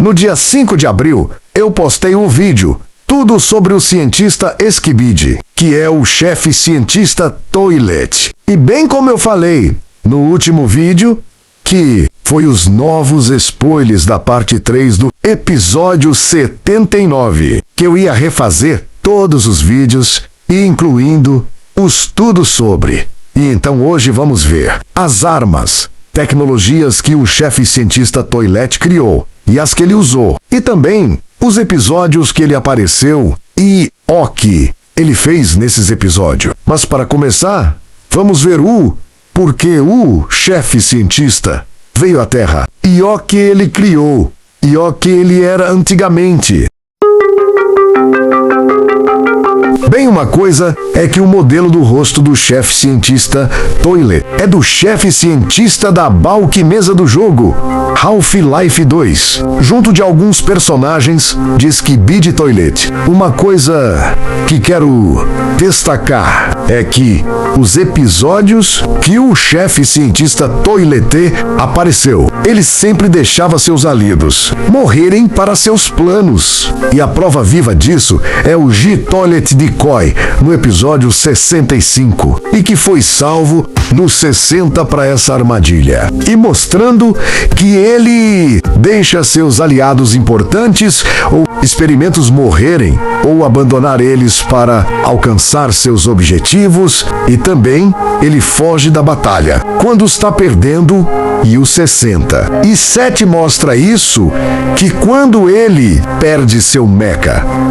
No dia 5 de abril, eu postei um vídeo, tudo sobre o cientista Skibidi, que é o chefe cientista Toilet. E bem como eu falei no último vídeo, que foi os novos spoilers da parte 3 do episódio 79, que eu ia refazer todos os vídeos, incluindo os tudo sobre. E então hoje vamos ver as armas, tecnologias que o chefe cientista Toilet criou e as que ele usou, e também os episódios que ele apareceu e o que ele fez nesses episódios. Mas para começar, vamos ver porque o chefe cientista veio à Terra e o que ele criou e o que ele era antigamente. Bem, uma coisa é que o modelo do rosto do chefe cientista Toilet é do chefe cientista da Balquimesa do jogo, Half-Life 2, junto de alguns personagens de Skibidi Toilet. Uma coisa que quero destacar é que os episódios que o chefe cientista Toilet apareceu, ele sempre deixava seus aliados morrerem para seus planos. E a prova viva disso é o G-Toilet Decoy, no episódio 65, e que foi salvo no 60 para essa armadilha, e mostrando que ele deixa seus aliados importantes ou experimentos morrerem ou abandonar eles para alcançar seus objetivos, e também ele foge da batalha quando está perdendo, e o 60. E 7 mostra isso, que quando ele perde seu mecha,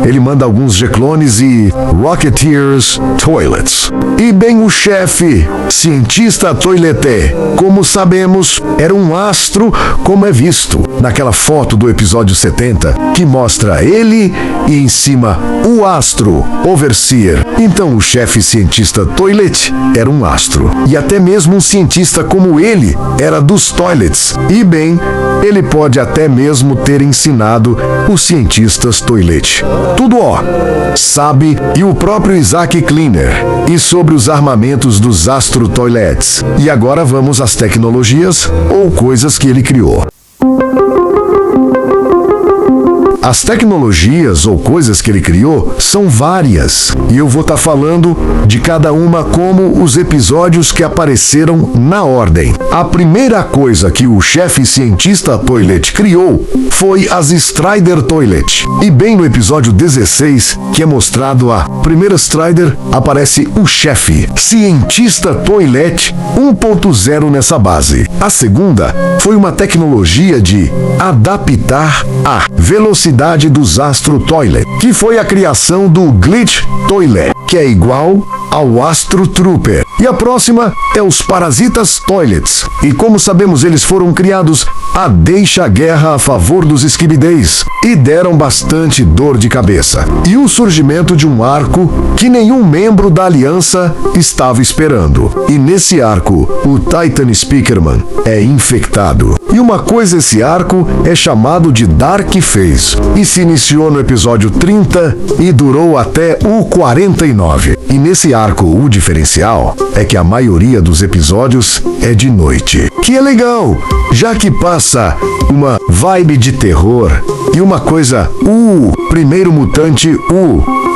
ele manda alguns G-Clones e Rocketeers Toilets. E bem, o chefe cientista Toilet, como sabemos, era um astro, como é visto naquela foto do episódio 70, que mostra ele e em cima o astro Overseer. Então o chefe cientista Toilet era um astro, e até mesmo um cientista como ele era dos Toilets. E bem, ele pode até mesmo ter ensinado os cientistas Toilet tudo sabe, e o próprio Isaac Cleaner, e sobre os armamentos dos Astro Toilets. E agora vamos às tecnologias ou coisas que ele criou. As tecnologias ou coisas que ele criou são várias, e eu vou estar falando de cada uma como os episódios que apareceram na ordem. A primeira coisa que o chefe cientista Toilet criou foi as Strider Toilet. E bem no episódio 16, que é mostrado a primeira Strider, aparece o chefe cientista Toilet 1.0 nessa base. A segunda foi uma tecnologia de adaptar a velocidade dos Astro Toilet, que foi a criação do Glitch Toilet, que é igual ao Astro Trooper. E a próxima é os Parasitas Toilets. E como sabemos, eles foram criados a deixa guerra a favor dos Skibidês e deram bastante dor de cabeça. E o surgimento de um arco que nenhum membro da aliança estava esperando. E nesse arco, o Titan Speakerman é infectado. E uma coisa, esse arco é chamado de Dark Phase, e se iniciou no episódio 30 e durou até o 49. E nesse arco, o diferencial é que a maioria dos episódios é de noite. Que é legal, já que passa uma vibe de terror. E uma coisa, o primeiro mutante,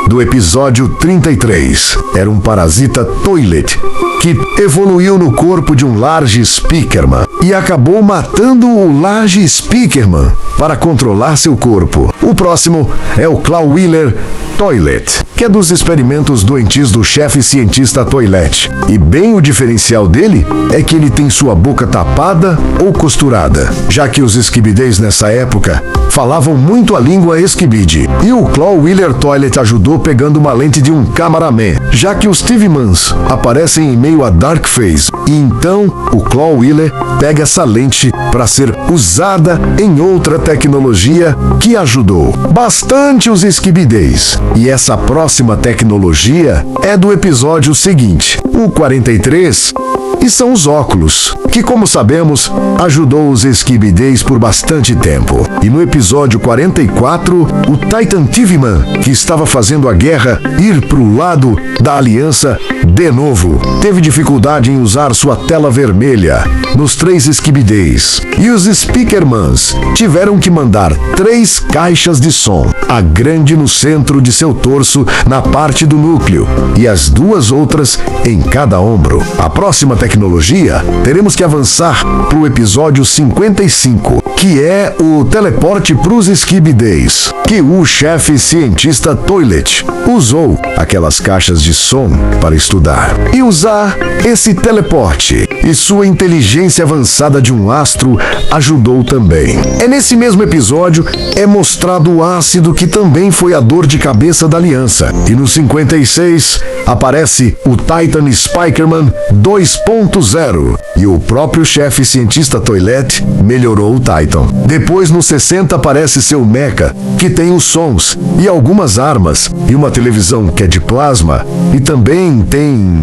do episódio 33, era um parasita Toilet que evoluiu no corpo de um Large Speakerman e acabou matando o Large Speakerman para controlar seu corpo. O próximo é o Clawwheeler Toilet, que é dos experimentos doentios do chefe cientista Toilet. E bem, o diferencial dele é que ele tem sua boca tapada ou costurada, já que os Skibidês nessa época falavam muito a língua Skibidi. E o Clawwheeler Toilet ajudou pegando uma lente de um cameraman, já que os Tivimans aparecem em meio a Dark Phase. E então o Clawwheeler pega essa lente para ser usada em outra tecnologia que ajudou bastante os Skibidês. E essa próxima tecnologia é do episódio seguinte. o 43 e são os óculos, que, como sabemos, ajudou os Skibidês por bastante tempo. E no episódio 44, o Titan TV-Man, que estava fazendo a guerra ir pro lado da Aliança de novo, teve dificuldade em usar sua tela vermelha nos 3 Skibidês. E os Speakermans tiveram que mandar 3 caixas de som, a grande no centro de seu torso, na parte do núcleo, e as 2 outras em cada ombro. A próxima tecnologia, teremos que avançar para o episódio 55, que é o teleporte para os Skibidês, que o chefe cientista Toilet usou aquelas caixas de som para estudar. E usar esse teleporte e sua inteligência avançada de um astro ajudou também. É nesse mesmo episódio é mostrado o ácido, que também foi a dor de cabeça da Aliança. E no 56 aparece o Titan Spikerman 2.0 e o próprio chefe cientista Toilet melhorou o Titan. Depois no 60 aparece seu mecha, que tem os sons e algumas armas e uma televisão que é de plasma, e também tem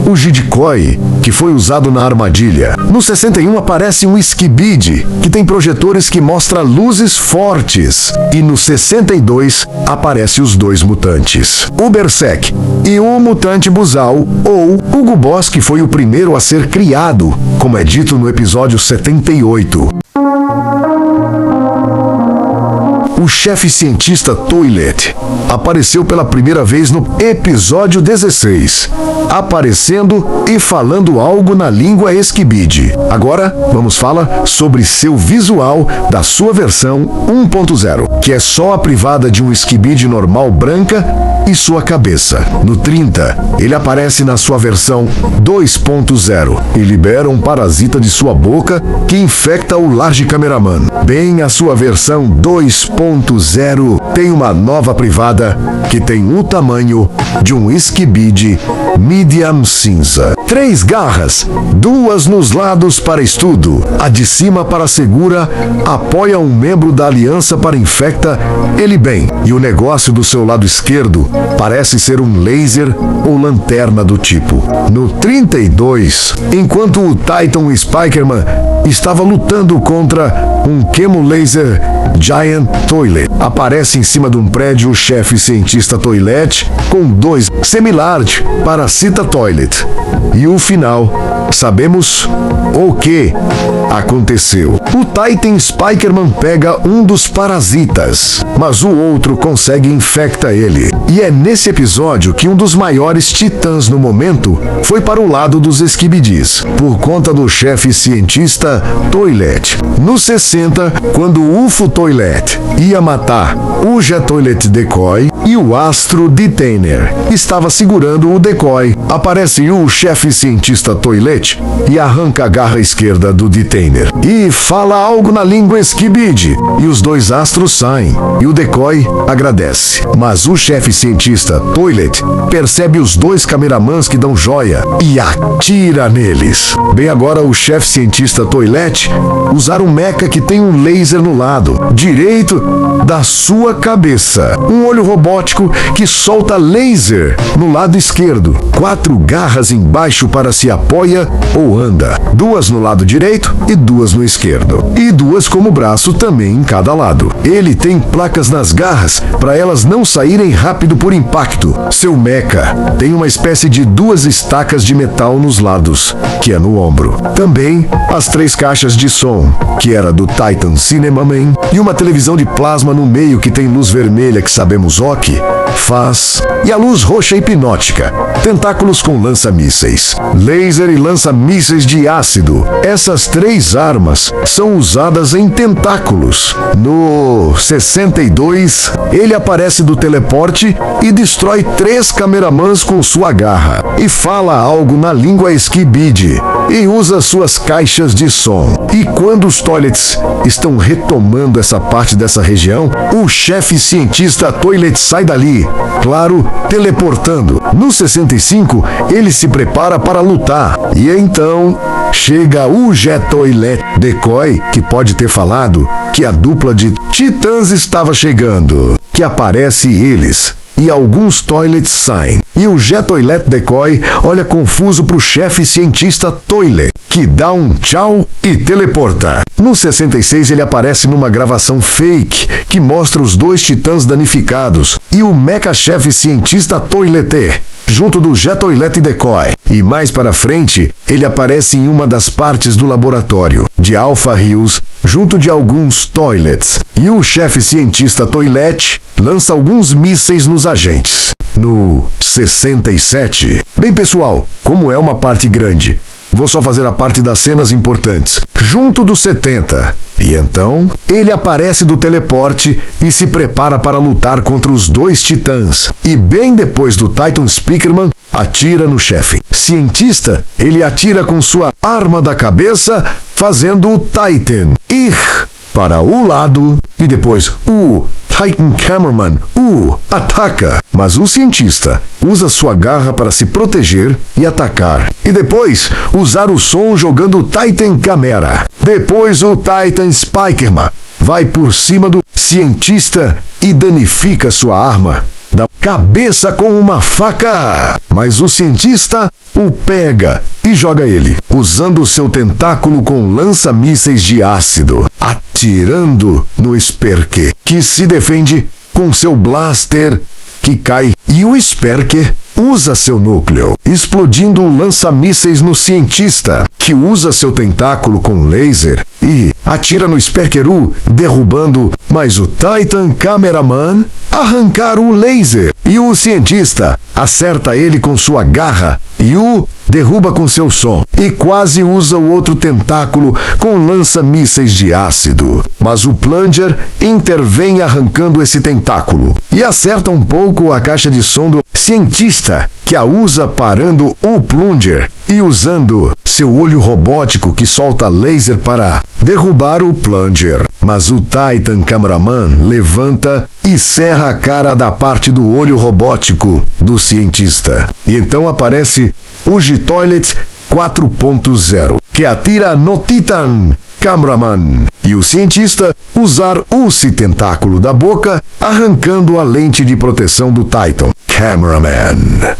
o Jidikoi, que foi usado na armadilha. No 61 aparece um Skibidi, que tem projetores que mostram luzes fortes. E no 62 aparece os 2 mutantes, o Berserk e o mutante Buzal, ou o Gubos, que foi o primeiro a ser criado, como é dito no episódio 78. O chefe cientista Toilet apareceu pela primeira vez no episódio 16, aparecendo e falando algo na língua Skibidi. Agora, vamos falar sobre seu visual da sua versão 1.0, que é só a privada de um Skibidi normal branca e sua cabeça. No 30, ele aparece na sua versão 2.0 e libera um parasita de sua boca que infecta o Large Cameraman. Bem, a sua versão 2.0 tem uma nova privada que tem o tamanho de um Skibidi medium cinza. 3 garras, 2 nos lados para estudo. A de cima para segura, apoia um membro da Aliança para infecta ele bem. E o negócio do seu lado esquerdo parece ser um laser ou lanterna do tipo. No 32, enquanto o Titan Spikerman estava lutando contra um Chemo Laser Giant Toilet, aparece em cima de um prédio o chefe cientista Toilet com 2 Semi-Large Parasita Toilet. E o final, sabemos o que aconteceu. O Titan Spikerman pega um dos parasitas, mas o outro consegue infecta ele. E é nesse episódio que um dos maiores titãs no momento foi para o lado dos Skibidis, por conta do chefe cientista Toilet. No 60, quando o UFO Toilet ia matar o Jet-Toilet Decoy e o Astro Detainer estava segurando o Decoy, aparece o chefe cientista Toilet e arranca a garra esquerda do Detainer e fala algo na língua Skibidi, e os 2 astros saem e o Decoy agradece. Mas o chefe cientista Toilet percebe os 2 cameramans que dão joia e atira neles. Bem, agora o chefe cientista Toilet usar um mecha que tem um laser no lado direito da sua cabeça, um olho robótico que solta laser no lado esquerdo, 4 garras embaixo para se apoia ou anda, 2 no lado direito e 2 no esquerdo, e 2 como braço também em cada lado. Ele tem placas nas garras para elas não saírem rápido por impacto. Seu mecha tem uma espécie de 2 estacas de metal nos lados, que é no ombro. Também as 3 caixas de som, que era do Titan Cinemaman, e uma televisão de plasma no meio que tem luz vermelha, que sabemos o que faz, e a luz roxa hipnótica, tentáculos com lança-mísseis, laser e lança-mísseis de ácido. Essas 3 armas são usadas em tentáculos. No 62, ele aparece do teleporte e destrói 3 cameramans com sua garra e fala algo na língua Skibidi e usa suas caixas de som. E quando os Toilets estão retomando essa parte dessa região, o chefe cientista Toilet sai dali, claro, teleportando. No 65, ele se prepara para lutar. E então chega o Jet-Toilet Decoy, que pode ter falado que a dupla de titãs estava chegando, que aparece eles e alguns toilets saem. E o G-Toilet Decoy olha confuso pro chefe cientista Toilet, que dá um tchau e teleporta. No 66 ele aparece numa gravação fake que mostra os dois titãs danificados e o mecha-chefe cientista Toilet junto do G-Toilet Decoy. E mais para frente, ele aparece em uma das partes do laboratório de Alpha Hills, junto de alguns toilets. E o chefe cientista Toilet lança alguns mísseis nos agentes. No 67. Bem, pessoal, como é uma parte grande, vou só fazer a parte das cenas importantes. Junto do 70. E então, ele aparece do teleporte e se prepara para lutar contra os dois titãs. E bem depois do Titan Speakerman, atira no chefe cientista, ele atira com sua arma da cabeça, fazendo o Titan ir para o lado, e depois o Titan Cameraman ataca, mas o cientista usa sua garra para se proteger e atacar, e depois usar o som jogando o Titan Camera. Depois o Titan Spikerman vai por cima do cientista e danifica sua arma da cabeça com uma faca, mas o cientista o pega e joga ele, usando seu tentáculo com lança-mísseis de ácido, atirando no Sperker, que se defende com seu blaster, que cai, e o Sperker usa seu núcleo, explodindo o lança-mísseis no cientista, que usa seu tentáculo com laser e atira no Sperker-U, derrubando, mas o Titan Cameraman arrancar o laser, e o cientista acerta ele com sua garra e o derruba com seu som, e quase usa o outro tentáculo com lança-mísseis de ácido. Mas o Plunger intervém arrancando esse tentáculo e acerta um pouco a caixa de som do cientista, que a usa parando o Plunger e usando seu olho robótico que solta laser para derrubar o Plunger. Mas o Titan Cameraman levanta e serra a cara da parte do olho robótico do cientista. E então aparece o G-Toilet 4.0, que atira no Titan Cameraman, e o cientista usar o tentáculo da boca, arrancando a lente de proteção do Titan Cameraman.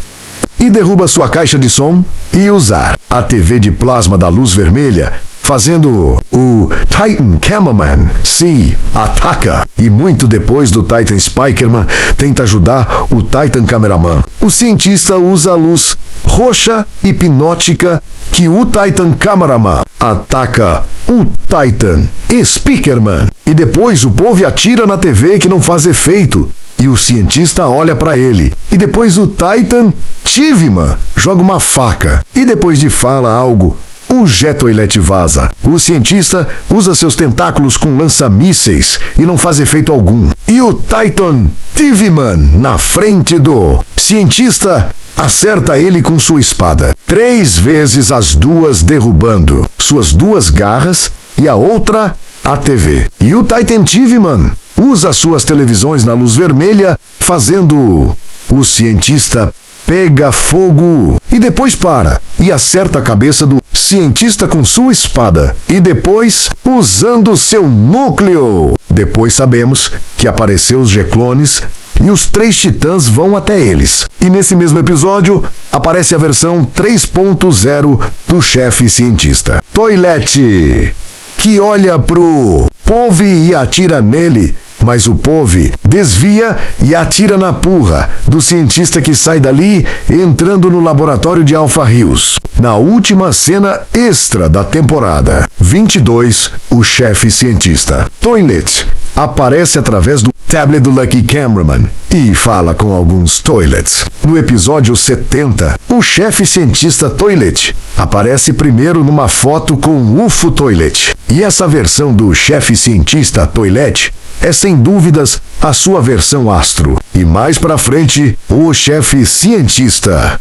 E derruba sua caixa de som e usar a TV de plasma da luz vermelha, fazendo o Titan Cameraman se ataca. E muito depois do Titan Spikerman tenta ajudar o Titan Cameraman, o cientista usa a luz roxa hipnótica que o Titan Cameraman ataca o Titan Speakerman. E depois o povo atira na TV que não faz efeito. E o cientista olha para ele. E depois o Titan Tiveman joga uma faca. E depois de fala algo, o G-Toilet vaza. O cientista usa seus tentáculos com lança-mísseis e não faz efeito algum. E o Titan Tiveman, na frente do cientista, acerta ele com sua espada 3 vezes, as duas derrubando suas 2 garras e a outra a TV. E o Titan Tiveman usa suas televisões na luz vermelha, fazendo o cientista pega fogo e depois para e acerta a cabeça do cientista com sua espada e depois usando seu núcleo. Depois sabemos que apareceu os G-Clones e os 3 titãs vão até eles. E nesse mesmo episódio aparece a versão 3.0 do chefe cientista Toilet, que olha pro povo e atira nele, mas o povo desvia e atira na purra do cientista, que sai dali entrando no laboratório de Alpha Hills. Na última cena extra da temporada 22, o chefe cientista Toilet aparece através do tablet do Lucky Cameraman e fala com alguns toilets. No episódio 70, o chefe cientista Toilet aparece primeiro numa foto com o UFO Toilet. E essa versão do chefe cientista Toilet é sem dúvidas a sua versão astro. E mais pra frente, o chefe cientista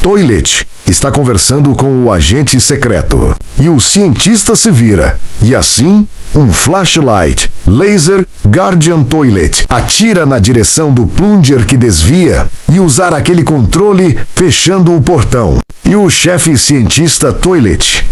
Toilet está conversando com o agente secreto. E o cientista se vira. E assim, um flashlight laser Guardian Toilet atira na direção do Plunger, que desvia, e usar aquele controle fechando o portão. E o chefe cientista Toilet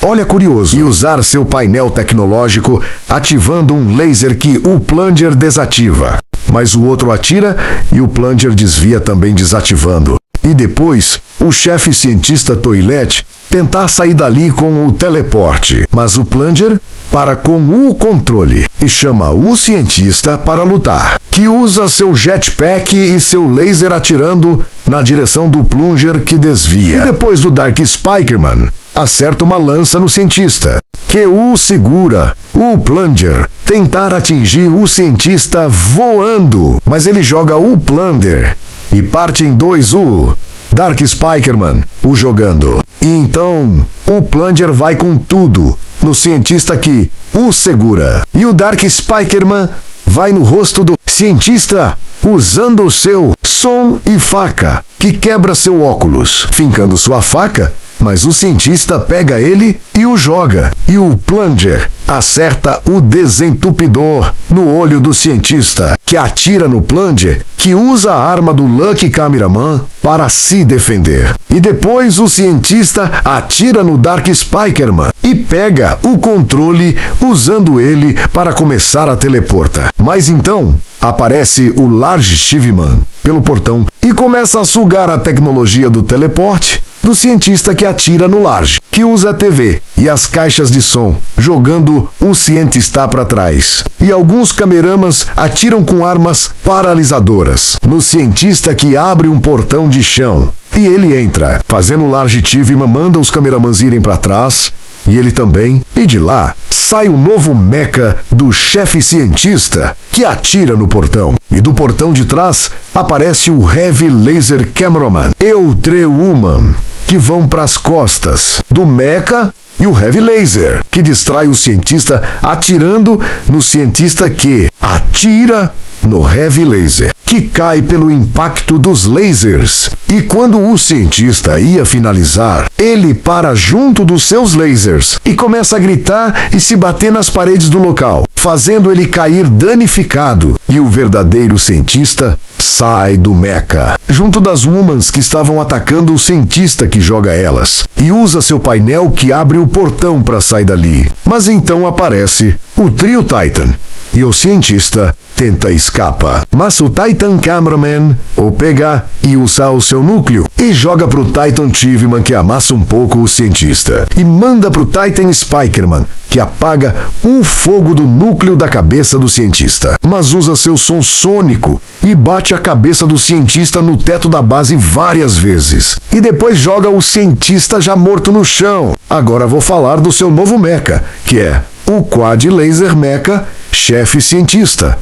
olha curioso e usar seu painel tecnológico, ativando um laser que o Plunger desativa. mas o outro atira e o plunger desvia também desativando. E depois, o chefe cientista Toilet tentar sair dali com o teleporte, mas o plunger para com o controle e chama o cientista para lutar, que usa seu jetpack e seu laser atirando na direção do plunger que desvia. E depois do Dark Spider-Man, acerta uma lança no cientista, que o segura. O plunger tentar atingir o cientista voando, mas ele joga o plunger e parte em dois o Dark Spider-Man o jogando. E então, o plunger vai com tudo no cientista que o segura. E o Dark Spider-Man vai no rosto do cientista usando o seu som e faca, que quebra seu óculos, fincando sua faca, mas o cientista pega ele e o joga. E o plunger acerta o desentupidor no olho do cientista, que atira no plunger, que usa a arma do Lucky Cameraman para se defender. E depois o cientista atira no Dark Spider-Man e pega o controle usando ele para começar a teleportar. Mas então aparece o Large Steveman pelo portão e começa a sugar a tecnologia do teleporte do cientista que atira no Large, que usa a TV e as caixas de som, jogando o cientista para trás. E alguns cameramas atiram com armas paralisadoras no cientista que abre um portão de chão. E ele entra, fazendo o Large Steveman manda os cameramans irem para trás, e ele também, e de lá sai o novo mecha do chefe cientista, que atira no portão. E do portão de trás aparece o Heavy Laser Cameraman e o Treuman, que vão para as costas do mecha e o Heavy Laser, que distrai o cientista atirando no cientista que atira no Heavy Laser, que cai pelo impacto dos lasers. E quando o cientista ia finalizar, ele para junto dos seus lasers e começa a gritar e se bater nas paredes do local, fazendo ele cair danificado. E o verdadeiro cientista sai do mecha, junto das humans que estavam atacando o cientista que joga elas, e usa seu painel que abre o portão para sair dali. Mas então aparece o trio Titan, e o cientista tenta escapar. Mas o Titan Cameraman o pega e usa o seu núcleo e joga pro Titan Steveman, que amassa um pouco o cientista. E manda pro Titan Spider-Man, que apaga o fogo do núcleo da cabeça do cientista. Mas usa seu som sônico e bate a cabeça do cientista no teto da base várias vezes. E depois joga o cientista já morto no chão. Agora vou falar do seu novo mecha, que é o Quad Laser Mecha Chefe Cientista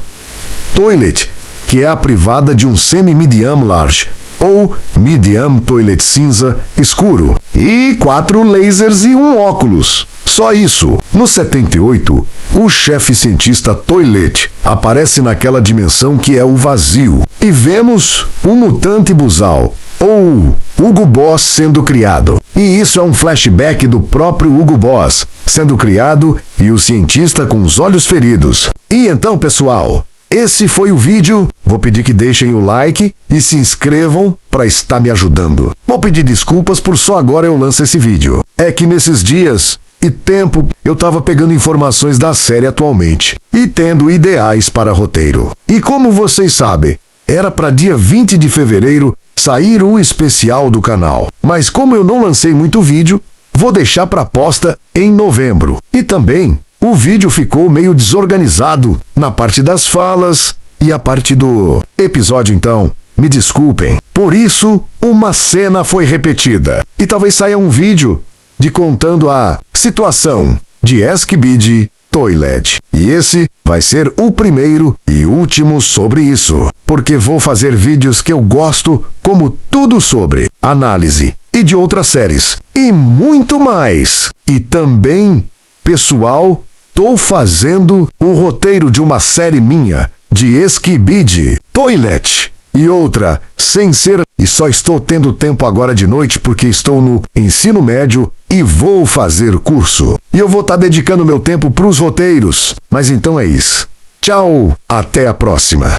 Toilet, que é a privada de um semi-medium large, ou medium toilet cinza escuro, e 4 lasers e um óculos. Só isso. No 78, o chefe cientista Toilet aparece naquela dimensão que é o vazio, e vemos o mutante Buzal, ou Hugo Boss, sendo criado. E isso é um flashback do próprio Hugo Boss sendo criado e o cientista com os olhos feridos. E então, pessoal, esse foi o vídeo. Vou pedir que deixem o like e se inscrevam para estar me ajudando. Vou pedir desculpas por só agora eu lanço esse vídeo. É que nesses dias e tempo eu tava pegando informações da série atualmente e tendo ideais para roteiro. E como vocês sabem, era para dia 20 de fevereiro sair o especial do canal. Mas como eu não lancei muito vídeo, vou deixar para posta em novembro. E também o vídeo ficou meio desorganizado na parte das falas e a parte do episódio, então me desculpem. Por isso, uma cena foi repetida. E talvez saia um vídeo de contando a situação de Skibidi Toilet. E esse vai ser o primeiro e último sobre isso, porque vou fazer vídeos que eu gosto, como tudo sobre análise e de outras séries e muito mais. E também, pessoal, tô fazendo um roteiro de uma série minha de Skibidi Toilet e outra sem ser, e só estou tendo tempo agora de noite porque estou no ensino médio e vou fazer curso. E eu vou estar dedicando meu tempo para os roteiros. Mas então é isso. Tchau, até a próxima.